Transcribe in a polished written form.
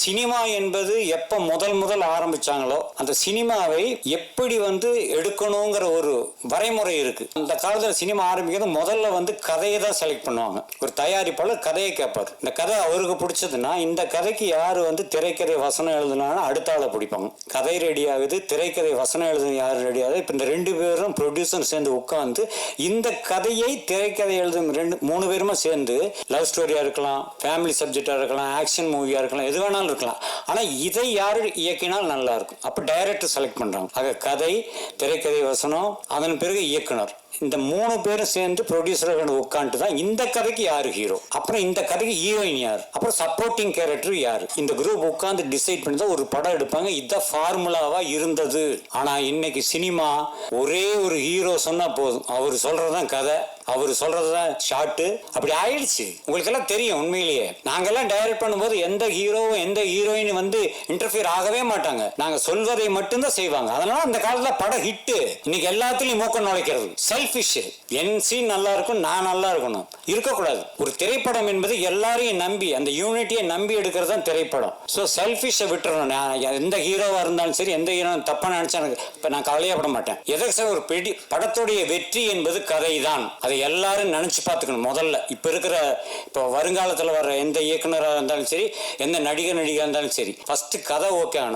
Cinema என்பது எப்ப முதல் ஆரம்பிச்சாங்களோ அந்த சினிமாவை எப்படி எடுக்கணுங்கிற ஒரு வரைமுறை இருக்கு. அந்த காலத்துல சினிமா ஆரம்பிக்கிறது முதல்ல கதையை தான் செலக்ட் பண்ணுவாங்க. ஒரு தயாரிப்பாளர் கதையை கேட்பாரு. இந்த கதை அவருக்கு பிடிச்சதுன்னா இந்த கதைக்கு யாரு திரைக்கதை வசனம் எழுதுனாலும் அடுத்த ஆளை பிடிப்பாங்க. கதை ரெடி ஆகுது, திரைக்கதை வசனம் எழுது யாரு ரெடி ஆகுது. இப்ப இந்த 2 பேரும் ப்ரொடியூசர் சேர்ந்து உட்காந்து இந்த கதையை திரைக்கதை எழுதும் 2-3 பேருமே சேர்ந்து லவ் ஸ்டோரியா இருக்கலாம், ஃபேமிலி சப்ஜெக்டா இருக்கலாம், ஆக்ஷன் மூவியா இருக்கலாம், எது வேணாலும் இருக்கலாம். ஆனா இதை யாரு இயக்கினால் நல்லா இருக்கும். அப்ப டைரக்டர் செலக்ட் பண்றாங்க. ஆக கதை, திரைக்கதை வசனம், அதன் பிறகு இயக்குனர், இந்த 3 பேரும் சேர்ந்து ப்ரொடியூசர் உட்காந்துட்டு தான் இந்த கதைக்கு யாரு ஹீரோ, அப்புறம் இந்த கதைக்கு ஹீரோயின் யாரு, அப்புறம் சப்போர்ட்டிங் கேரக்டர் யாரு, இந்த குரூப் உட்காந்து டிசைட் பண்ணி தான் ஒரு படம் எடுப்பாங்க. இதான் ஃபார்முலாவா இருந்தது. ஆனா இன்னைக்கு சினிமா ஒரே ஒரு ஹீரோ சொன்னா போதும், அவர் சொல்றதுதான் கதை, அவர் சொல்றதுதான் ஷார்ட், அப்படி ஆயிடுச்சு. உங்களுக்கு எல்லாம் தெரியும். உண்மையிலேயே நாங்கெல்லாம் டைரக்ட் பண்ணும்போது எந்த ஹீரோவும் எந்த ஹீரோயின் இன்டர்ஃபியர் ஆகவே மாட்டாங்க. நாங்க சொல்வதை மட்டும்தான் செய்வாங்க. அதனால அந்த காலத்துல படம் ஹிட். இன்னைக்கு எல்லாத்துலயும் மூக்க நுழைக்கிறது செல்ஃபிஷ். என் சீன் நல்லா இருக்கும், நான் நல்லா இருக்கணும், இருக்கக்கூடாது. ஒரு திரைப்படம் என்பது எல்லாரையும் நம்பி, அந்த யூனிட்டியை நம்பி எடுக்கிறது தான் திரைப்படம். ஸோ செல்ஃபிஷை விட்டுறணும். எந்த ஹீரோவா இருந்தாலும் சரி, எந்த ஹீரோ தப்பா நினைச்சா இப்ப நான் கவலையப்பட மாட்டேன். எதற்கு ஒரு படத்துடைய வெற்றி என்பது கதை தான். அதை எல்லாரும் நினைச்சு பார்த்துக்கணும் முதல்ல. இப்போ வருங்காலத்தில் வர்ற எந்த இயக்குனராக இருந்தாலும் சரி, எந்த நடிகராக இருந்தாலும் சரி, ஃபர்ஸ்ட் கதை ஓகே ஆகணும்.